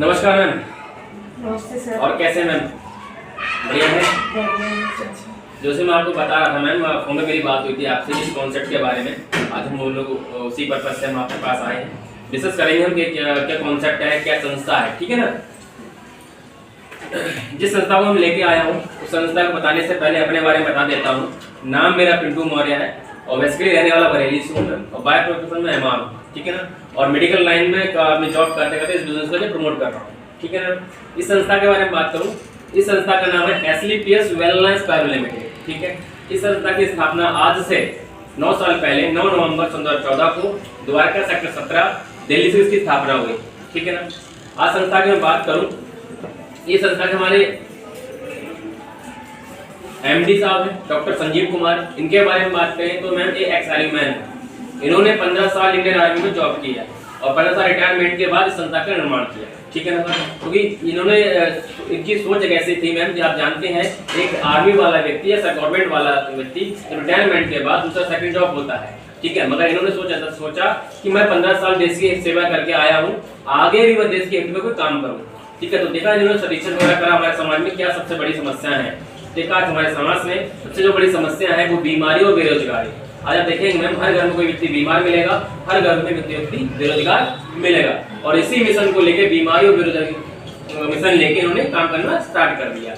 नमस्कार मैम। नमस्ते सर। और कैसे मैम? बढ़िया है। जैसे मैं आपको बता रहा था मैम, फोन में मेरी बात हुई थी आपसे इस कॉन्सेप्ट के बारे में। आज हम लोग उसी पर्पज से हम आपके पास आए हैं, डिस्कस करेंगे हम कि क्या कॉन्सेप्ट है, क्या संस्था है, ठीक है ना। जिस संस्था को हम लेके आया हूँ उस संस्था को बताने से पहले अपने बारे में बता देता हूँ। नाम मेरा पिंटू मौर्य है और बेसिकली रहने वाला बरेली से हूँ और बाय प्रोफेशन में एमआर हूँ, ठीक है ना। और मेडिकल लाइन में मैं जॉब करते करते इस बिजनेस को प्रमोट कर रहा हूँ, ठीक है ना। इस संस्था के बारे में बात करूँ, इस संस्था का नाम है एसलीपीएस वेलनेस प्राइवेट लिमिटेड, ठीक है। इस संस्था की स्थापना आज से 9 साल पहले 9 नवंबर 2014 को द्वारका सेक्टर 17 दिल्ली से इसकी स्थापना हुई, ठीक है ना। आज संस्था की मैं बात करूँ, ये संस्था के हमारे एमडी साहब हैं डॉक्टर संजीव कुमार। इनके बारे में बात करें तो मैम ये एक्स आर्मी मैन है। इन्होंने 15 साल इंडियन आर्मी में जॉब किया और 15 साल रिटायरमेंट के बाद इस संस्था का निर्माण किया, ठीक है ना सर। क्योंकि इन्होंने इनकी सोच एक ऐसी थी मैम कि आप जानते हैं एक आर्मी वाला व्यक्ति या गवर्नमेंट वाला व्यक्ति रिटायरमेंट के बाद दूसरा सेकंड जॉब होता है, ठीक है। मगर इन्होंने सोचा कि मैं 15 साल देश की सेवा करके आया हूँ, आगे भी मैं देश के हित में कोई काम करूँ, ठीक है। तो देखा इन्होंने रिसर्च वगैरह करा हमारे समाज में क्या सबसे बड़ी समस्या है। देखा हमारे समाज में सबसे जो बड़ी समस्या है वो बीमारी और बेरोजगारी। आज आप देखेंगे मैम, हर घर में कोई व्यक्ति बीमार मिलेगा, हर घर में व्यक्ति बेरोजगार मिलेगा। और इसी मिशन को लेके बीमारी और बेरोजगारी मिशन लेके इन्होंने काम करना स्टार्ट कर दिया।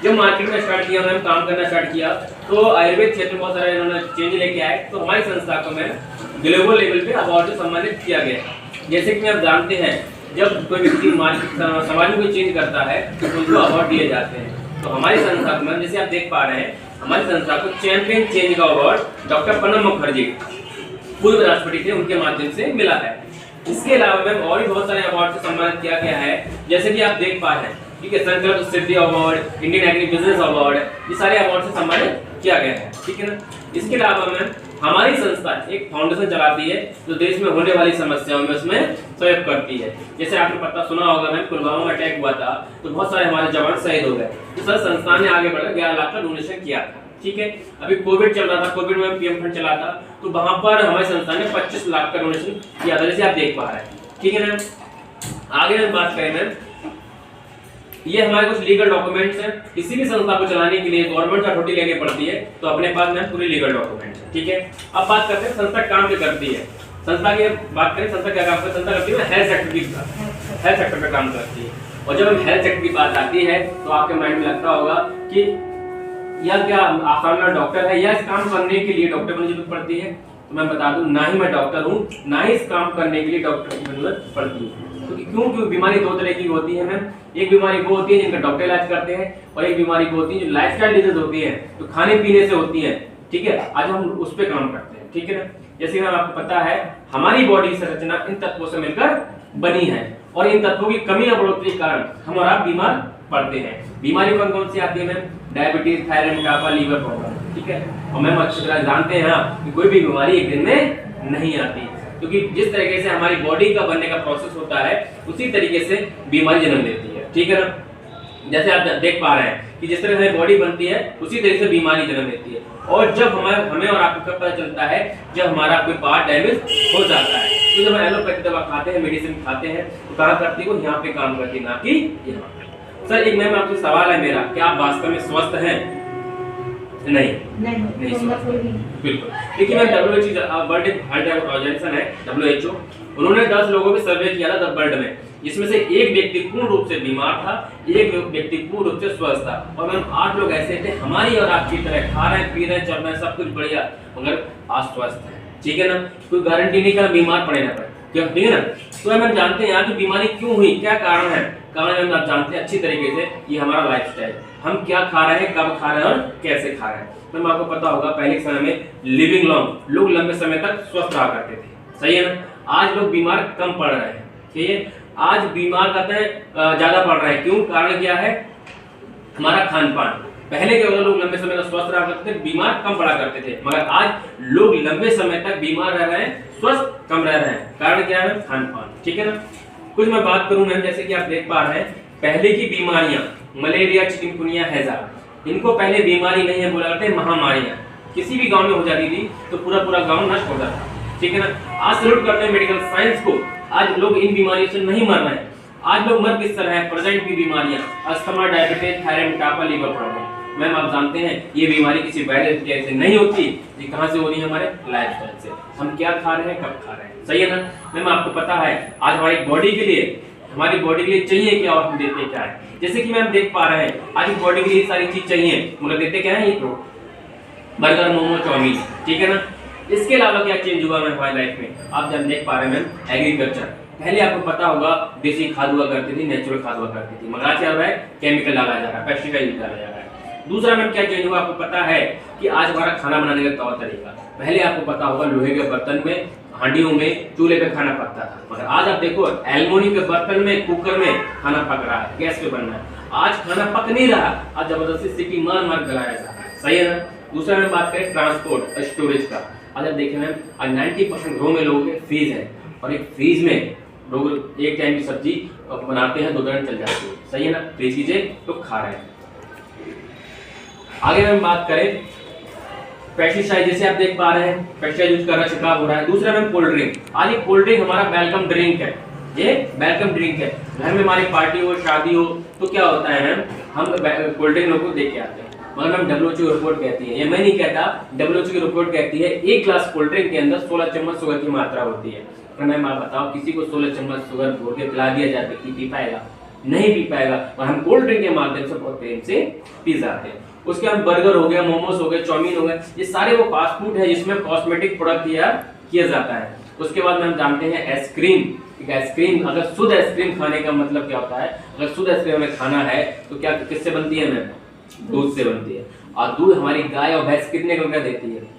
जब मार्केट में स्टार्ट किया मैम, काम करना स्टार्ट किया तो आयुर्वेद क्षेत्र में बहुत सारे इन्होंने चेंज लेके आए। तो हमारी संस्था को मैम ग्लोबल लेवल पे अवार्ड से सम्मानित किया गया। जैसे कि आप जानते हैं जब कोई व्यक्ति समाज में कोई चेंज करता है तो उनको अवार्ड दिए जाते हैं। तो हमारी संस्था को मैम जैसे आप देख पा रहे हैं, हमारी संस्था को चैंपियन चेंज का अवार्ड डॉक्टर प्रणब मुखर्जी पूर्व राष्ट्रपति थे उनके माध्यम से मिला है। इसके अलावा मैम और भी बहुत सारे अवार्ड से सम्मानित किया गया है, जैसे कि आप देख पा रहे हैं, ठीक है। Sankalp Siddhi award, Indian agri business award, ये सारे अवार्ड से सम्मानित किया गया है, ठीक है ना। इसके अलावा मैम हमारी संस्था एक फाउंडेशन चलाती है जो देश में होने वाली समस्याओं में उसमें सहयोग करती है। जैसे आपने पता सुना होगा मैम, पुलवामा में अटैक हुआ था तो बहुत सारे हमारे जवान शहीद हो गए। तो सर संस्था ने आगे बढ़कर 11 लाख का डोनेशन किया था, ठीक है। अभी कोविड चल रहा था, कोविड में पीएम फंड चला था, तो वहां पर हमारी संस्था ने 25 लाख का डोनेशन किया था, जैसे आप देख पा रहे हैं, ठीक है ना। आगे हम बात करें मैम, ये हमारे कुछ लीगल डॉक्यूमेंट्स हैं। किसी भी संस्था को चलाने के लिए गवर्नमेंट अथॉरिटी लेनी पड़ती है, तो अपने पास में पूरी लीगल डॉक्यूमेंट्स है, ठीक है। अब बात करते हैं संस्था काम क्या करती है। संस्था की बात करें, संस्था क्या काम करती है, संस्था करती है हेल्थ सेक्टर पे काम करती है। और जब हम हेल्थ सेक्टर की बात आती है तो आपके माइंड में लगता होगा कि यह क्या आसान डॉक्टर है या इस काम करने के लिए डॉक्टर बनने की जरूरत पड़ती है। तो मैं बता दूं, ना ही मैं डॉक्टर हूँ, ना ही इस काम करने के लिए डॉक्टर की जरूरत पड़ती है। क्योंकि बीमारी दो तरह की होती है मैम। एक बीमारी वो होती है जिनका डॉक्टर इलाज करते हैं और एक बीमारी वो होती है जो लाइफस्टाइल डिजीज होती है, तो खाने पीने से होती है, ठीक है। आज हम उस पे काम करते हैं, ठीक है ना। जैसे मैम आपको पता है हमारी बॉडी से रचना इन तत्वों से मिलकर बनी है और इन तत्वों की कमी या बढ़ोतरी के कारण हम और आप बीमार पड़ते हैं। बीमारी कौन कौन सी आती है मैम? डायबिटीज, थायराइड, मोटापा, लीवर प्रॉब्लम, ठीक है। और मैम अच्छी तरह जानते हैं कि कोई भी बीमारी एक दिन में नहीं आती, क्योंकि जिस तरीके से हमारी बॉडी का बनने का प्रोसेस होता है उसी तरीके से बीमारी जन्म लेती है, ठीक है ना। जैसे आप देख पा रहे हैं कि जिस तरह हमारी बॉडी बनती है उसी तरीके से बीमारी जन्म लेती है। और जब हमें और आपको कब पता चलता है? जब हमारा कोई पार्ट डैमेज हो जाता है। तो जब एलोपैथी दवा खाते हैं, मेडिसिन खाते हैं, तो कहाँ करती है वो? यहाँ पे काम करती है, ना कि यहाँ पे। सर एक मैम आपसे सवाल है मेरा, क्या आप वास्तव में स्वस्थ हैं? नहीं बिल्कुल। देखिए ma'am, WHO world health organization है WHO, उन्होंने 10 लोगों पे सर्वे किया था वर्ल्ड में, जिसमें से एक व्यक्ति पूर्ण रूप से बीमार था, एक व्यक्ति पूर्ण रूप से स्वस्थ था। और मैम 8 लोग ऐसे थे हमारी और आपकी तरह, खा रहे हैं, पी रहे हैं, चल रहे हैं, सब कुछ बढ़िया, मगर अस्वस्थ है, ठीक है ना। कोई गारंटी नहीं कि बीमार पड़े ना पड़े, ठीक है ना। तो हम जानते हैं कि बीमारी क्यों हुई, क्या कारण है। कारण हम आप जानते हैं अच्छी तरीके से, ये हमारा लाइफस्टाइल, हम क्या खा रहे हैं, कब खा रहे हैं और कैसे खा रहे हैं। मैम आपको पता होगा पहले के समय में लिविंग लॉन्ग, लोग लंबे समय तक स्वस्थ रहा करते थे, सही है ना। आज लोग बीमार कम पड़ रहे हैं, ठीक है। आज बीमार कहते हैं ज्यादा पड़ रहे हैं, क्यों? कारण क्या है? हमारा खान पान। पहले के लोग लंबे समय तक स्वस्थ रहा करते थे, बीमार कम पड़ा करते थे, मगर आज लोग लंबे समय तक बीमार रह रहे हैं, स्वस्थ कम रह रहे हैं। कारण क्या है? खान पान, ठीक है ना। कुछ मैं बात करूं मैम, जैसे कि आप देख पा रहे हैं पहले की बीमारियां, मलेरिया, चिकनगुनिया, हैजा, इनको पहले बीमारी नहीं है बोला करते, महामारियां। किसी भी गांव में हो जाती थी तो पूरा गांव नष्ट हो जाता, ठीक है ना। आज सैल्यूट करते हैं मेडिकल साइंस को, आज लोग इन बीमारियों से नहीं मर रहे हैं। आज लोग मर किस तरह है, प्रेजेंट की बीमारियां, अस्थमा, डायबिटीज, थायराइड, मोटापा, लीवर प्रॉब्लम। मैम आप जानते हैं ये बीमारी किसी वायरस से नहीं होती, ये कहां से होनी है, हमारे लाइफस्टाइल से। हम क्या खा रहे हैं, कब खा रहे हैं, सही है ना। मैम आपको पता है आज हमारी बॉडी के लिए चाहिए क्या और हम देते क्या है। जैसे कि मैम देख पा रहे हैं आज बॉडी के लिए सारी चीज चाहिए, मगर देते क्या है, ये बर्गर, मोमो, चाउमीन, ठीक है ना। इसके अलावा क्या चेंज हुआ मैम हमारी लाइफ में, आप जब देख पा रहे हैं मैम एग्रीकल्चर। पहले आपको पता होगा देसी खाद हुआ करती थी, नेचुरल खाद हुआ करती थी, मगर आज क्या हो रहा है, केमिकल लगाया जा रहा है, पेस्टिसाइड डाला जा रहा है। दूसरा मैम क्या चेंज हुआ, आपको पता है कि आज हमारा खाना बनाने का तौर तरीका, पहले आपको पता होगा लोहे के बर्तन में, हांडियों में, चूल्हे पे खाना पकता था, मगर आज आप देखो एल्युमिनियम के बर्तन में, कुकर में खाना पक रहा है, गैस पे बन रहा है। आज खाना पक नहीं रहा, आज जबरदस्ती सीटी मार मार गलाया जा रहा है, सही है ना। दूसरा हम बात करें ट्रांसपोर्ट स्टोरेज का, आज आप देखें मैम आज 90% घरों में लोगों के फ्रीज है, और एक फ्रीज में लोग एक टाइम की सब्जी बनाते हैं, 2 दिन चल जाती है, सही है ना। फ्रीज चीजें तो खा रहे हैं। आगे हम बात करें पेस्टिसाइड, जैसे आप देख पा रहे हैं पेस्टिसाइड यूज कर रहा, छिड़काव हो रहा है। दूसरा मैम कोल्ड ड्रिंक, आज ये कोल्ड ड्रिंक हमारा वेलकम ड्रिंक है, ये वेलकम ड्रिंक है। घर में हमारी पार्टी हो, शादी हो, तो क्या होता है मैम, हम कोल्ड ड्रिंक लोगों को दे के आते हैं, मगर मैम WHO रिपोर्ट कहती है, ये मैं नहीं कहता, WHO की रिपोर्ट कहती है 1 ग्लास कोल्ड ड्रिंक के अंदर 16 चम्मच शुगर की मात्रा होती है। तो मैम आप बताओ किसी को 16 चम्मच शुगर घोल के पिला दिया जाए कि पी पाएगा, नहीं पी पाएगा, और हम कोल्ड ड्रिंक के माध्यम से बहुत प्रेम से पी जाते हैं। उसके बाद बर्गर हो गया, मोमोज हो गए, चाउमीन हो गए, ये सारे वो फास्ट फूड है जिसमें कॉस्मेटिक प्रोडक्ट किया जाता है। उसके बाद में हम जानते हैं आइसक्रीम, आइसक्रीम, अगर शुद्ध आइसक्रीम खाने का मतलब क्या होता है, अगर शुद्ध आइसक्रीम हमें खाना है तो क्या किससे बनती है मैम, दूध से बनती है। और दूध हमारी गाय और भैंस कितने कलर का देती है,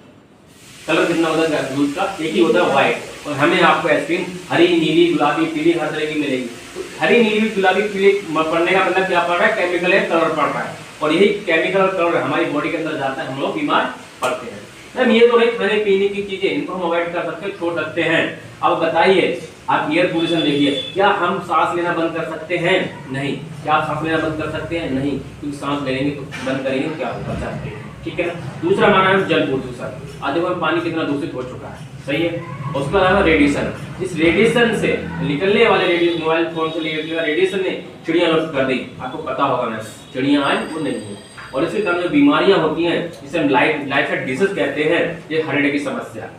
कलर कितना होता है दूध का, एक ही होता है व्हाइट, और हमें आपको आइसक्रीम हरी, नीली, गुलाबी, पीली हर तरह की मिलेगी। तो हरी, नीली, गुलाबी, पीली पड़ने का मतलब क्या पड़ रहा है, केमिकल है, कलर पड़ रहा है, और यही केमिकल और कलर हमारी बॉडी के अंदर जाता है, हम लोग बीमार पड़ते हैं। मैम ये तो नहीं खाने पीने की चीजें, इनको हम अवॉइड कर सकते हैं, छोड़ सकते हैं। अब बताइए आप एयर पोल्यूशन देखिए, क्या हम सांस लेना बंद कर सकते हैं, नहीं। क्या आप सांस लेना बंद कर सकते हैं, नहीं, क्योंकि सांस लेंगे तो बंद करेंगे क्या होगा, जानते हैं, ठीक है ना। दूसरा हमारा है जल प्रदूषण, आज देखो पानी कितना दूषित हो चुका है, सही है। उसके अलावा रेडिएशन, इस रेडिएशन से निकलने वाले रेडिएशन, मोबाइल फोन से निकलने वाले रेडिएशन ने चिड़िया नष्ट कर दी, आपको पता होगा मैम, चिड़िया आज वो नहीं है। और इसके कारण जो बीमारियां होती हैं जिसे हम लाइफस्टाइल डिसीज कहते हैं, ये हेरिडिटी की समस्या,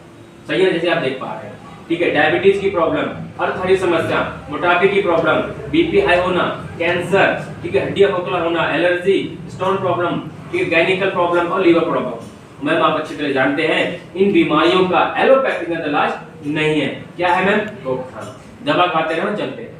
सही है, जैसे आप देख पा रहे हैं, ठीक है। डायबिटीज की प्रॉब्लम, अर्थारी समस्या, मोटापे की प्रॉब्लम, बीपी हाई होना, कैंसर, ठीक है, हड्डियां खोखला होना, एलर्जी, स्टोन प्रॉब्लम, ठीक है, गायनिकल प्रॉब्लम और लीवर प्रॉब्लम। मैम आप अच्छी तरह जानते हैं इन बीमारियों का एलोपैथिक में इलाज नहीं है, क्या है मैम, रोकथाम, दवा खाते रहो चलते हैं,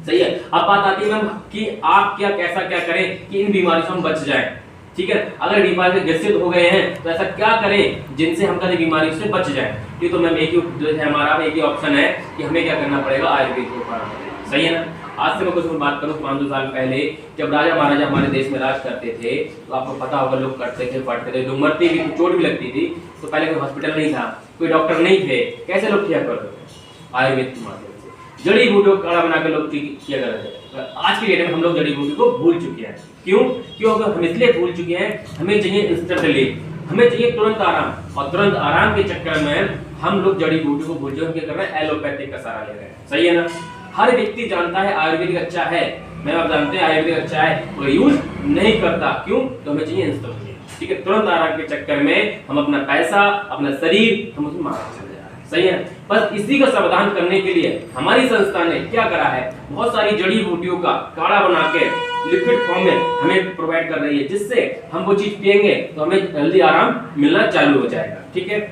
सही है। अब बात आती है मैम कि आप कैसा करें कि इन बीमारियों से हम बच जाएं, ठीक है। अगर बीमारी से ग्रसित हो गए हैं तो ऐसा क्या करें जिनसे हम कभी बीमारी से बच जाएं, ठीक। तो मैम एक ही जो है हमारा एक ही ऑप्शन है कि हमें क्या करना पड़ेगा, आयुर्वेद को अपनाना पड़ेगा, सही है ना। आज से मैं कुछ बात करूं 500 साल पहले जब राजा महाराजा हमारे देश में राज करते थे, तो आपको पता होगा लोग करते थे, पढ़ते थे, लोग मरते भी, चोट भी लगती थी, तो पहले कोई हॉस्पिटल नहीं था, कोई डॉक्टर नहीं थे, कैसे लोग किया करते थे, आयुर्वेद के माध्यम से जड़ी बूटियों का काढ़ा बनाकर लोग किया करते थे। आज की डेट में हम लोग जड़ी बूटी को भूल चुके हैं, क्यों हम इसलिए भूल चुके हैं, हमें चाहिए इंस्टेंट रिलीफ, हमें चाहिए तुरंत आराम, और तुरंत आराम के चक्कर में हम लोग जड़ी बूटी को भूल चुके, क्या कर रहे हैं, एलोपैथिक का सहारा ले रहे हैं, सही है ना। हर व्यक्ति जानता है आयुर्वेदिक अच्छा है, मैं आप जानते हैं आयुर्वेदिक अच्छा है, मगर यूज नहीं करता, क्यों, तो हमें चाहिए इंस्टेंट, ठीक है। तुरंत आराम के चक्कर में हम अपना पैसा, अपना शरीर हम उसमें मार चले जा रहे हैं, सही है। बस इसी का समाधान करने के लिए हमारी संस्था ने क्या करा है, बहुत सारी जड़ी बूटियों का काढ़ा बना के लिक्विड फॉर्म में हमें प्रोवाइड कर रही है, जिससे हम वो चीज पिएंगे तो हमें जल्दी आराम मिलना चालू हो जाएगा, ठीक है।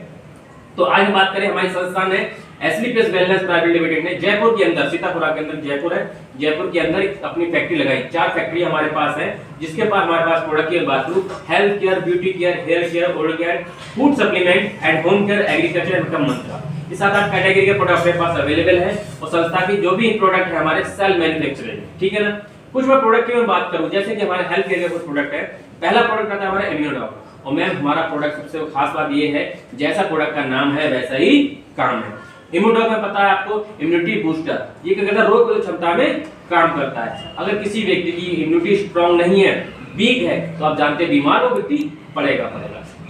तो आज बात करें हमारी संस्था ने एसलीपीएस वेलनेस प्राइवेट लिमिटेड ने जयपुर के अंदर, सीतापुरा के अंदर जयपुर है, जयपुर के अंदर अपनी फैक्ट्री लगाई, 4 फैक्ट्री हमारे पास है, जिसके पास हमारे पास प्रोडक्ट की बात करूं, health care, beauty care, hair care, oral care, food supplement and home care, agriculture and मंत्रा, ये 7-8 कैटेगरी के प्रोडक्ट हमारे पास अवेलेबल है, और संस्था की जो भी प्रोडक्ट है हमारे सेल मैन्युफैक्चरिंग, ठीक है ना। कुछ मैं प्रोडक्ट की मैं बात करूं, जैसे कि हमारे हेल्थ केयर के कुछ प्रोडक्ट है, पहला प्रोडक्ट आता है हमारा इम्यूनोडॉक, और मैम हमारा प्रोडक्ट सबसे खास बात ये है, जैसा प्रोडक्ट का नाम है वैसा ही काम है। इम्यूनोडॉक में पता है आपको, इम्यूनिटी बूस्टर, ये क्या करता है, रोग प्रतिरोधक क्षमता में काम करता है। अगर किसी व्यक्ति की इम्यूनिटी स्ट्रांग नहीं है, वीक है तो आप जानते हैं बीमार हो, व्यक्ति पड़ेगा।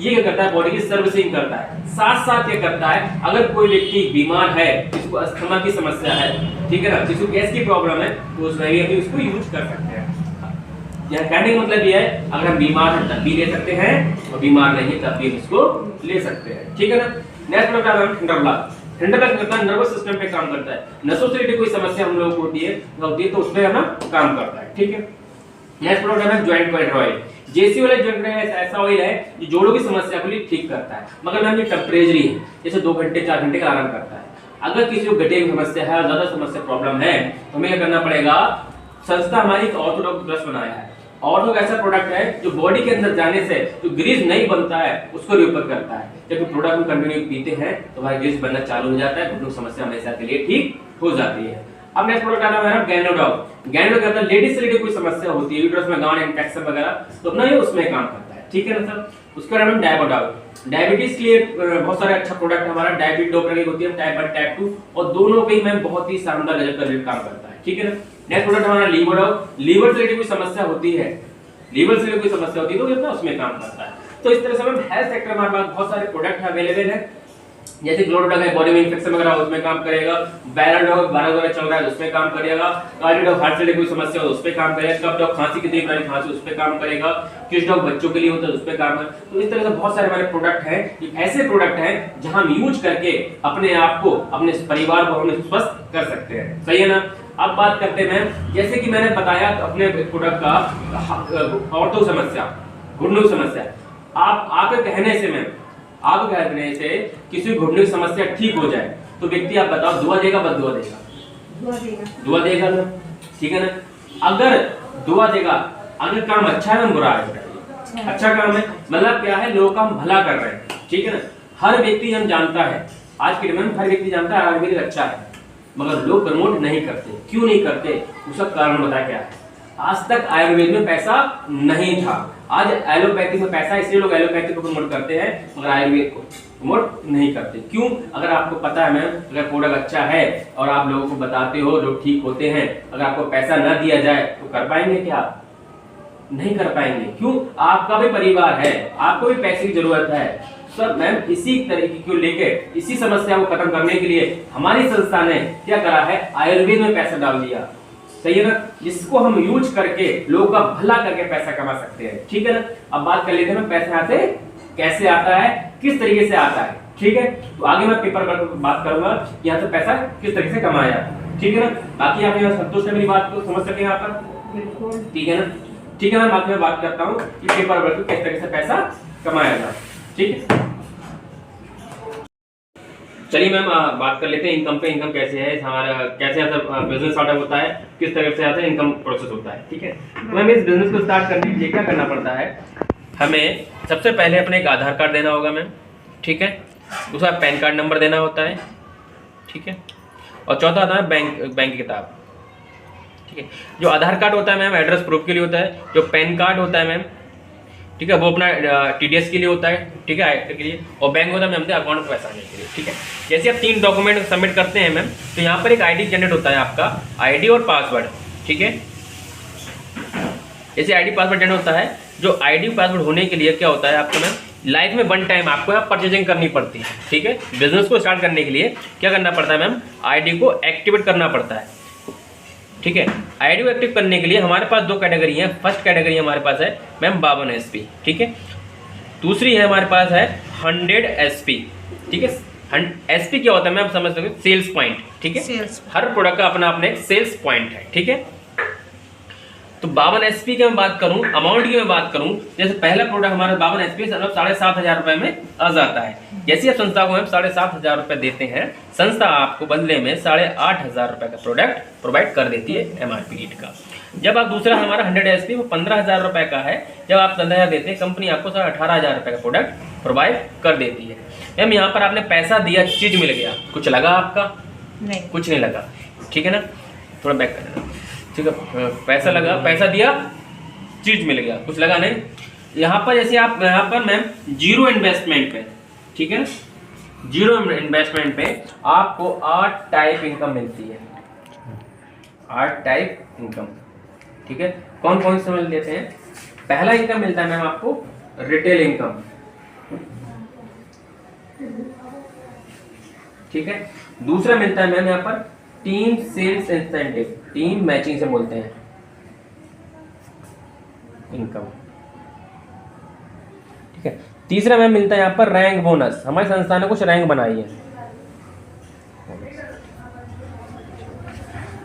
ये क्या करता है, बॉडी की सर्विसिंग करता है। साथ साथ क्या करता है, अगर कोई व्यक्ति बीमार है, जिसको अस्थमा की समस्या है, ठीक है ना, जिसको गैस की प्रॉब्लम है, तो उसमें भी उसको यूज कर सकते हैं। यह कहने का मतलब ये है, अगर हम बीमार हैं तब भी ले सकते हैं और बीमार नहीं है तब भी इसको ले सकते हैं, ठीक है ना। नेक्स्ट प्रोडक्ट है ठंडा ब्लॉक। ठंडा ब्लॉक करता है नर्वस सिस्टम पे काम करता है, नसों से रिलेटेड कोई समस्या हम लोगों को होती है तो उसमें है ना काम करता है, ठीक है। नेक्स्ट प्रोडक्ट है जॉइंट पॉइंट ऑयल। जेसी वाला जॉइंट ऐसा ऑयल है जो जोड़ों की समस्या को ठीक करता है, मगर मैम ये टेम्परेचरी है, जैसे 2 घंटे 4 घंटे का आराम करता है। अगर किसी को गठिया की समस्या है, ज्यादा समस्या प्रॉब्लम है, तो हमें क्या करना पड़ेगा, संस्था हमारी ऑर्थोडॉक्स प्लस बनाया है। ऑर्थो ऐसा प्रोडक्ट है जो बॉडी के अंदर जाने से जो ग्रीस नहीं बनता है उसको रिपेयर करता है। जब प्रोडक्ट हम कंटिन्यू पीते हैं तो हमारा ग्रीस बनना चालू हो जाता है, घुटनों की समस्या हमेशा के लिए ठीक हो जाती है। अब नेक्स्ट प्रोडक्ट आता है गैनोडॉग। गैनोडॉग कहता है लेडीज से रिलेटेड कोई समस्या होती है, यूट्रस में गांठ, इन्फेक्शन वगैरह, तो अपना ये उसमें काम करता है, ठीक है ना सर। उसके बाद हम डायबोडॉग। डायबिटीज के लिए बहुत सारे अच्छा प्रोडक्ट हमारा डायबिटीज डॉक्टर की होती है, टाइप 1 टाइप 2, और दोनों पे में बहुत ही शानदार गजब का काम करता है, ठीक है ना। नेक्स्ट प्रोडक्ट हमारा लीवोडॉग। लीवर से रिलेटेड कोई समस्या होती है, लीवर से कोई समस्या होती है तो ये उसमें काम करता है। तो इस तरह से हम हेल्थ सेक्टर में हमारे पास बहुत सारे प्रोडक्ट अवेलेबल है, जैसे ग्लोडॉग है बॉडी में इंफेक्शन वगैरह उसमें काम करेगा, बैराडॉग 12 वगैरह चल रहा है उसमें काम करेगा, कार्डियोडॉग हार्ट से रिलेटेड कोई समस्या हो उस पे काम करेगा, कफ डॉग खांसी की तीव्र खांसी उस पे काम करेगा, किस डॉग बच्चों के लिए होता है उस पे काम है। तो इस तरह से बहुत सारे हमारे प्रोडक्ट हैं, ये ऐसे प्रोडक्ट हैं जहां हम यूज करके अपने आप को, अपने परिवार को हम स्वस्थ कर सकते हैं, सही है ना। अब बात करते हैं, जैसे कि मैंने बताया अपने प्रोडक्ट का ऑर्थो समस्या, घुटनों की समस्या, आपके कहने से आप कहने से किसी घुटने की समस्या ठीक हो जाए तो व्यक्ति आप बताओ दुआ देगा बस दुआ देगा? दुआ देगा ना, ठीक है ना। अगर दुआ देगा, अगर काम अच्छा है बुरा है, अच्छा काम है मतलब क्या है, लोगों का हम भला कर रहे हैं, ठीक है ना। हर व्यक्ति हम जानता है, आज के टाइम में हर व्यक्ति जानता है आयुर्वेदिक अच्छा है, मगर लोग प्रमोट नहीं करते। क्यों नहीं करते, उसका कारण बता क्या है। आज तक आयुर्वेद में पैसा नहीं था, आज एलोपैथी में पैसा, इसलिए लोग एलोपैथी को प्रमोट करते हैं मगर आयुर्वेद को प्रमोट नहीं करते। क्यों? अगर आपको पता है मैम, अगर प्रोडक्ट अच्छा है और आप लोगों को बताते हो, लोग ठीक होते हैं, अगर आपको पैसा ना दिया जाए तो कर पाएंगे क्या? नहीं कर पाएंगे। क्यों? आपका भी परिवार है, आपको भी पैसे की जरूरत है। सर मैम इसी तरीके को लेके, इसी समस्या को खत्म करने के लिए हमारी संस्था ने क्या करा है, आयुर्वेद में पैसा डाल दिया, सही है ना, जिसको हम यूज करके लोगों का भला करके पैसा कमा सकते हैं, ठीक है ना। अब बात कर लेते हैं पैसा यहाँ से कैसे आता है, किस तरीके से आता है, ठीक है। तो आगे मैं पेपर पर बात करूंगा कि यहाँ से पैसा किस तरीके से कमाया जाता है, ठीक है ना। बाकी आप यहाँ संतुष्ट है मेरी बात को, समझ सके यहाँ पर, बिल्कुल ठीक है ना। ठीक है, मैं बाकी में बात करता हूँ कि पेपर पर किस तरीके से पैसा कमाया जाता है, ठीक है। चलिए मैम बात कर लेते हैं इनकम पे। इनकम कैसे है हमारा, कैसे आता बिजनेस स्टार्टअप होता है, किस तरह से आता है इनकम प्रोसेस होता है, ठीक है। तो मैम इस बिजनेस को स्टार्ट करने के लिए क्या करना पड़ता है, हमें सबसे पहले अपने एक आधार कार्ड देना होगा मैम, ठीक है। दूसरा पैन कार्ड नंबर देना होता है, ठीक है। और चौथा आता है बैंक की किताब, ठीक है। जो आधार कार्ड होता है मैम एड्रेस प्रूफ के लिए होता है, जो पैन कार्ड होता है मैम, ठीक है, वो अपना TDS के लिए होता है, ठीक है, आईटी के लिए, और बैंक होता है मैम अकाउंट में पैसा आने के लिए, ठीक है। जैसे आप 3 डॉक्यूमेंट सबमिट करते हैं मैम, तो यहाँ पर एक ID जनरेट होता है आपका, ID और पासवर्ड, ठीक है। जैसे ID पासवर्ड जनरेट होता है, जो ID पासवर्ड होने के लिए क्या होता है आपको मैम, लाइफ में 1 टाइम आपको यहाँ परचेजिंग करनी पड़ती है, ठीक है। बिजनेस को स्टार्ट करने के लिए क्या करना पड़ता है मैम, ID को एक्टिवेट करना पड़ता है, ठीक है। ID को एक्टिव करने के लिए हमारे पास 2 कैटेगरी है। फर्स्ट कैटेगरी हमारे पास है मैम 52 SP, ठीक है। दूसरी है हमारे पास है 100 SP, ठीक है। SP क्या होता है मैम समझ सकते, सेल्स पॉइंट, ठीक है। हर प्रोडक्ट का अपना अपना एक सेल्स पॉइंट है, ठीक है। तो 52 SP की मैं बात करूं, अमाउंट की मैं बात करूं, जैसे पहला प्रोडक्ट हमारा 52 SP 7,500 रुपए में आ जाता है। जैसे आप संस्था को हम 7,500 रुपए देते हैं, संस्था आपको बदले में 8,500 रुपए का प्रोडक्ट प्रोवाइड कर देती है MRP रेट का। जब आप दूसरा हमारा 100 SP वो 15,000 रुपए का है, जब आप 15,000 देते हैं, कंपनी आपको 18,000 रुपए का प्रोडक्ट प्रोवाइड कर देती है। मैम यहाँ पर आपने पैसा दिया, चीज मिल गया, कुछ लगा आपका? नहीं, कुछ नहीं लगा, ठीक है ना। थोड़ा बैक कर देना, ठीक है। पैसा लगा, पैसा दिया, चीज मिल गया, कुछ लगा नहीं। यहाँ पर जैसे आप यहाँ पर मैम 0 इन्वेस्टमेंट पे, ठीक है, 0 इन्वेस्टमेंट पे आपको 8 टाइप इनकम मिलती है, 8 टाइप इनकम, ठीक है। कौन कौन से समझ लेते हैं, पहला इनकम मिलता है मैम आपको रिटेल इनकम, ठीक है। दूसरा मिलता है मैम यहाँ पर team sales incentive, team matching से बोलते हैं इनकम, ठीक है। तीसरा मैम मिलता है यहाँ पर रैंक बोनस, हमारी संस्था ने कुछ रैंक बनाई है,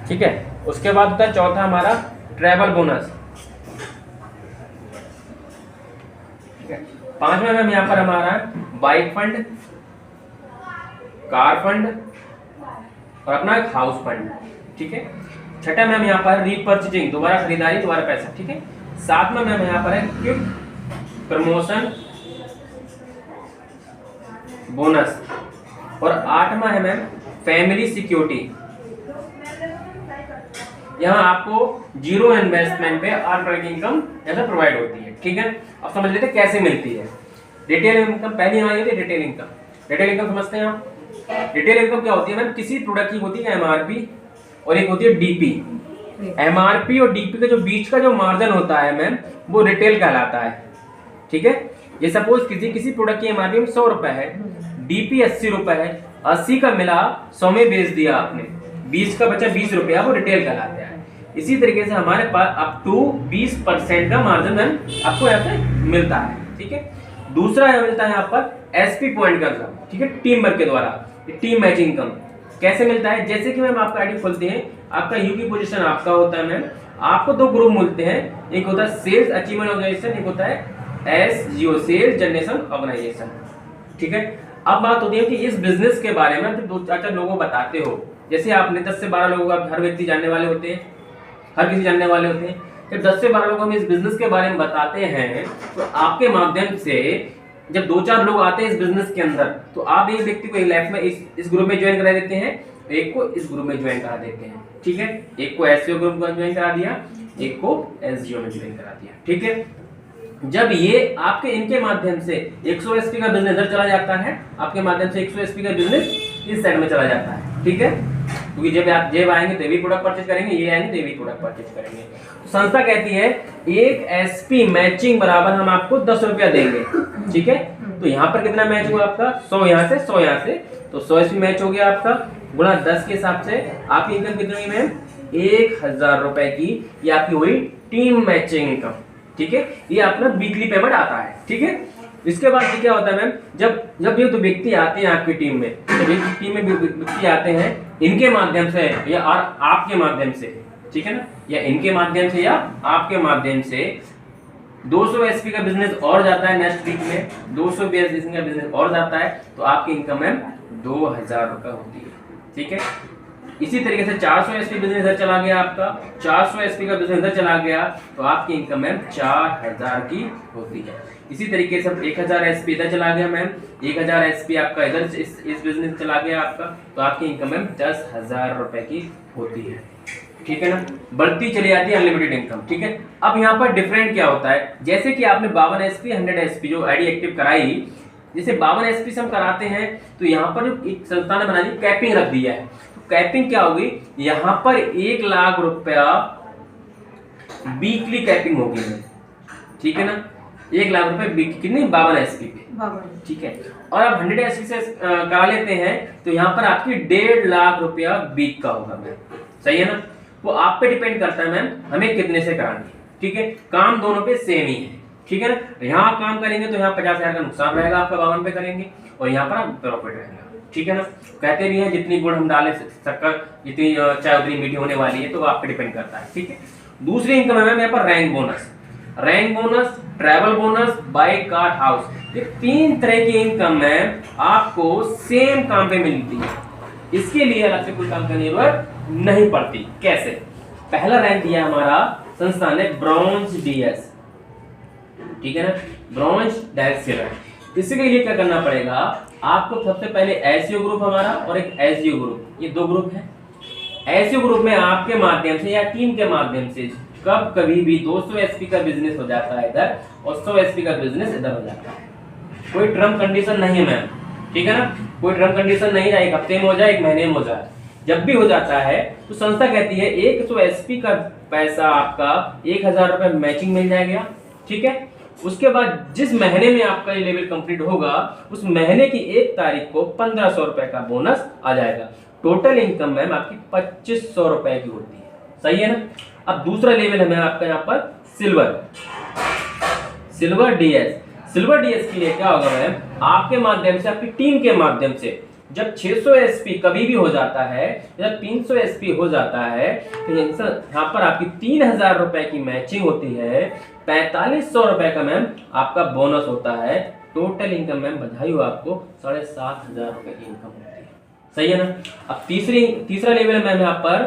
ठीक है। उसके बाद होता है चौथा हमारा ट्रैवल बोनस, ठीक है। पांचवा मैम यहाँ पर हमारा बाइक फंड, कार फंड और अपना एक हाउस फंड, ठीक है। छठा मैम यहाँ पर रीपर्चेजिंग, दोबारा खरीदारी, दोबारा पैसा, ठीक है। सातवां मैम यहाँ पर है क्विक प्रमोशन बोनस और आठवां है मैम फैमिली सिक्योरिटी। यहाँ आपको जीरो इन्वेस्टमेंट पे ऑर्गेनिक इनकम ऐसा प्रोवाइड होती है, ठीक है। अब समझ लेते हैं कैसे मिलती है रिटेल इनकम। पहली हमारी होती है रिटेल इनकम। रिटेल इनकम समझते हैं आप। रिटेल इनकम क्या होती है मैम, किसी प्रोडक्ट की होती है एमआरपी और एक होती है डीपी। एमआरपी और डीपी के जो बीच का जो मार्जिन होता है मैम वो रिटेल कहलाता है, ठीक है। ये सपोज किसी प्रोडक्ट की एमआरपी में 100 रुपए है, डीपी 80 रुपए है, 80 का मिला 100 में बेच दिया आपने, 20 का बचा 20 रुपया, वो रिटेल कहलाता है। इसी तरीके से हमारे पास अप टू 20% का मार्जिन मैम आपको यहाँ पे मिलता है, ठीक है। दूसरा मिलता है यहाँ पर एसपी पॉइंट का, ठीक है, टीम वर्क के द्वारा, टीम मैचिंग इनकम। कैसे मिलता है, जैसे कि मैम आपका आईडी खोलते हैं, आपका यू की पोजीशन आपका होता है मैम, आपको दो ग्रुप मिलते हैं, एक होता है सेल्स अचीवमेंट ऑर्गेनाइजेशन, एक होता है एसजीओ सेल्स जनरेशन ऑर्गेनाइजेशन, ठीक है। अब बात होती है कि इस बिजनेस के बारे में जब 2-4 लोगों को बताते हो, जैसे आपने 10 से 12 लोगों का हर व्यक्ति जानने वाले होते हैं, हर किसी जानने वाले होते हैं, जब 10 से 12 लोगों को हम इस बिजनेस के बारे में बताते हैं तो आपके माध्यम से जब 2-4 लोग आते हैं इस बिजनेस के अंदर, तो आप एक व्यक्ति को लाइफ में इस ग्रुप में ज्वाइन करा देते हैं, एक को इस ग्रुप में ज्वाइन करा देते हैं, ठीक है। एक को एसईओ ग्रुप में ज्वाइन करा दिया, एक को एसजीओ में ज्वाइन करा दिया, ठीक है। जब ये आपके इनके माध्यम से 100 एसपी का बिजनेस इधर चला जाता है, आपके माध्यम से 100 एसपी का बिजनेस इस साइड में चला जाता है, ठीक है। क्योंकि जब आप आएंगे तो ये भी प्रोडक्ट परचेज करेंगे, ये आएंगे तो ये भी प्रोडक्ट परचेज करेंगे। तो संस्था कहती है एक एसपी मैचिंग बराबर हम आपको 10 रुपया देंगे, ठीक है। तो यहाँ पर कितना मैच हुआ आपका, 100 यहाँ से 100 यहाँ से, तो 100 एसपी मैच हो गया आपका, गुणा 10 के हिसाब से आपकी इनकम कितनी हुई मैम, 1000 रुपए की। ये आपकी हुई टीम मैचिंग इनकम, ठीक है। ये अपना वीकली पेमेंट आता है, ठीक है। इसके बाद क्या होता है मैम, जब ये दो व्यक्ति आते हैं आपकी टीम में, तो टीम में व्यक्ति आते हैं इनके माध्यम से या और आपके माध्यम से, ठीक है ना, या इनके माध्यम से या आपके माध्यम से 200 एसपी का बिजनेस और जाता है नेक्स्ट वीक में, 200 एसपी का बिजनेस और जाता है, तो आपकी इनकम मैम 2000 रुपए होती है, ठीक है। इसी तरीके से 400 एसपी बिजनेस इधर चला गया आपका, 400 एसपी का बिजनेस इधर चला गया, तो आपकी इनकम मैम 4000 की होती है। इसी तरीके से 1000 एसपी इधर चला गया मैम, 1000 एसपी आपका इधर इस बिजनेस चला गया आपका, तो आपकी इनकम मैम 10,000 रुपए की होती है, ठीक है ना। बढ़ती चली जाती है अनलिमिटेड इनकम, ठीक है। अब यहाँ पर डिफरेंट क्या होता है, जैसे कि आपने 52 एसपी 100 एसपी जो आईडी एक्टिव कराई, जैसे 52 एसपी से हम कराते हैं, तो यहाँ पर जो एक संस्था ने बना दी कैपिंग रख दिया है। तो कैपिंग क्या होगी, यहाँ पर 1 लाख रुपया वीकली कैपिंग होगी, ठीक है ना। 1 लाख रुपए कितनी, 52 एसपी पे, ठीक है। और आप 100 एसपी से करा लेते हैं तो यहाँ पर आपकी 1.5 लाख रुपया वीक का होगा मैम, सही है ना। वो आप पे डिपेंड करता है मैम हमें कितने से करानी है, ठीक है। काम दोनों पे सेम ही है, ठीक है ना। यहाँ आप काम करेंगे तो यहाँ 50,000 का नुकसान रहेगा आपका, 52 पे करेंगे, और यहाँ पर आप प्रॉफिट रहेगा, ठीक है ना। कहते भी हैं जितनी गुड़ हम डालें शक्कर जितनी चाय उतनी मीठी होने वाली है, तो आप पे डिपेंड करता है, ठीक है। दूसरी इनकम है मैम यहाँ पर rank bonus, travel bonus, bike, car, house. ये 3 तरह की इनकम है आपको सेम काम पे मिलती है, इसके लिए अलग से कोई काम करने की जरूरत नहीं पड़ती। कैसे, पहला रैंक दिया हमारा संस्था ने ब्रॉन्ज डीएस, ठीक है ना, ब्रॉन्ज डायरेक्ट सेलर। इसके लिए क्या करना पड़ेगा, आपको सबसे पहले एसईओ ग्रुप हमारा और एक एसजीओ ग्रुप, ये 2 ग्रुप है। एसईओ ग्रुप में आपके माध्यम से या टीम के माध्यम से कभी भी 200 एसपी का बिजनेस हो जाता है इधर, और 100 एसपी का बिजनेस इधर हो जाता है। कोई टर्म कंडीशन नहीं है मैम, ठीक है ना, कोई टर्म कंडीशन नहीं है, 1 हफ्ते में हो जाए, 1 महीने में हो जाए। जब भी हो जाता है तो संस्था कहती है 100 एसपी का पैसा आपका 1000 रुपए मैचिंग मिल जाएगा, ठीक है। उसके बाद जिस महीने में आपका ये लेवल कंप्लीट होगा उस महीने की 1 तारीख को 1500 रुपए का बोनस आ जाएगा। टोटल इनकम मैम आपकी 2500 रुपए की होती है, सही है ना। अब दूसरा लेवल है मैम आपका यहाँ पर सिल्वर डीएस। सिल्वर डीएस के लिए क्या होगा मैम, आपके माध्यम से, आपकी टीम के माध्यम से जब 600 एसपी कभी भी हो जाता है, जब 300 एसपी हो जाता है, तो यहाँ पर आपकी 3000 रुपए की मैचिंग होती है, 4500 रुपए का मैम आपका बोनस होता है। टोटल इनकम मैम बधाई हो आपको 7500 रुपए की इनकम होती है, सही है ना। अब तीसरा लेवल है मैम यहाँ पर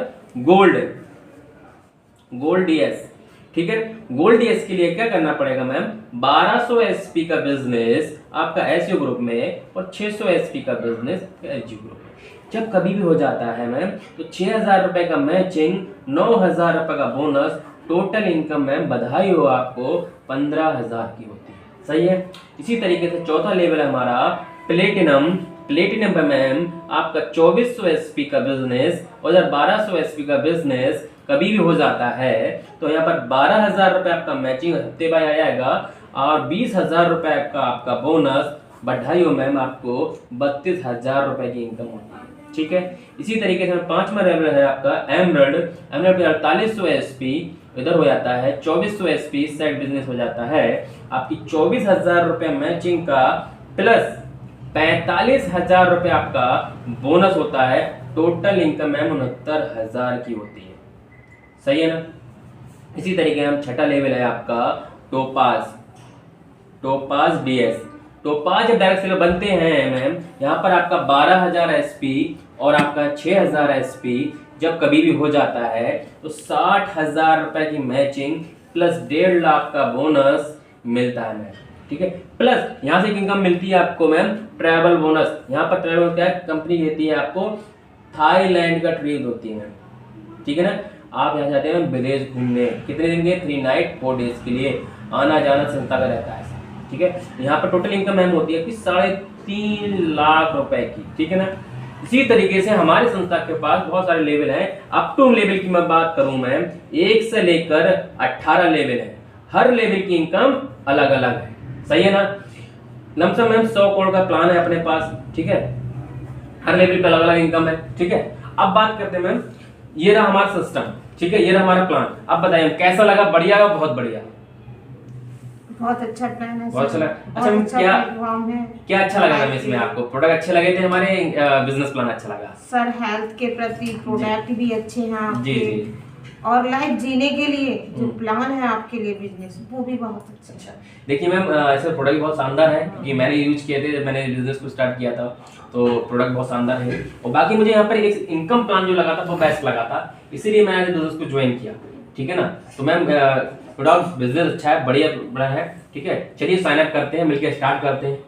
गोल्ड डीएस, ठीक है। गोल्ड डीएस के लिए क्या करना पड़ेगा मैम, 1200 एसपी का बिजनेस आपका एसयू ग्रुप में और 600 एसपी का बिजनेस एलजी ग्रुप में जब कभी भी हो जाता है मैम, तो 6000 रुपए का मैचिंग, 9000 रुपए का बोनस, टोटल इनकम मैम बधाई हो आपको 15000 की होती है, सही है। इसी तरीके से चौथा लेवल है हमारा प्लेटिनम पे मैम आपका 2400 एसपी का बिजनेस और 1200 एसपी का बिजनेस कभी भी हो जाता है, तो यहाँ पर 12000 रुपए आपका मैचिंग हफ्ते बाय आ जाएगा और 20000 रुपए का आपका बोनस, बधाई हो मैम आपको 32000 रुपए की इनकम होती है, ठीक है। इसी तरीके से पांचवा लेवल है आपका एमरल्ड पे 4800 एसपी इधर हो जाता है, 2400 एसपी सेट बिजनेस हो जाता है, आपकी 24000 रुपए मैचिंग का प्लस 45000 रुपए आपका बोनस होता है। टोटल इनकम मैम 69000 की होती है, सही है ना। इसी तरीके हम छठा लेवल है आपका टोपाज डीएस। टोपाज जब डायरेक्ट सेलर बनते हैं मैम, यहाँ पर आपका 12000 एसपी और आपका 6000 एसपी जब कभी भी हो जाता है तो 60000 रुपए की मैचिंग प्लस 1.5 लाख का बोनस मिलता है मैम, ठीक है। प्लस यहाँ से इनकम मिलती है आपको मैम ट्रैवल बोनस। यहाँ पर ट्रैवल क्या कंपनी देती है आपको, थाईलैंड का ट्रिप होती है, ठीक है ना। आप यहाँ जाते हैं विदेश घूमने, कितने दिन के, 3 नाइट 4 डेज के लिए, आना जाना संस्था का रहता है, ठीक है। यहाँ पर टोटल इनकम मैम होती है कि 3.5 लाख रुपए की, ठीक है ना। इसी तरीके से हमारे संस्था के पास बहुत सारे लेवल हैं। अप टू लेवल की मैं बात करूं मैम, 1 से लेकर 18 लेवल है, हर लेवल की इनकम अलग अलग है, सही है ना। लमसम मैम 100 करोड़ का प्लान है अपने पास, ठीक है, हर लेवल पे अलग अलग इनकम है, ठीक है। अब बात करते हैं मैम, ये रहा हमारा सिस्टम, ठीक है, ये रहा हमारा प्लान। अब बताइए कैसा लगा, बढ़िया है, बहुत बढ़िया, बहुत अच्छा प्लान है, बहुत अच्छा लगा। अच्छा मैम क्या अच्छा लगा मैम इसमें आपको, प्रोडक्ट अच्छे लगे थे हमारे, बिजनेस प्लान अच्छा लगा सर, हेल्थ के प्रति प्रोडक्ट भी अच्छे हैं आपके, जी, और लाइफ जीने के लिए जो प्लान है आपके लिए बिजनेस, वो भी बहुत अच्छा। देखिए मैम ऐसे प्रोडक्ट बहुत शानदार है क्योंकि मैंने यूज किए थे जब मैंने बिजनेस को स्टार्ट किया था, तो प्रोडक्ट बहुत शानदार है। और बाकी मुझे यहाँ पर एक इनकम प्लान जो लगा था वो बेस्ट लगा था, इसीलिए मैंने बिजनेस को ज्वाइन किया, ठीक है ना। तो मैम प्रोडक्ट बिजनेस अच्छा है, बढ़िया है, ठीक है। चलिए साइन अप करते हैं, मिलकर स्टार्ट करते हैं।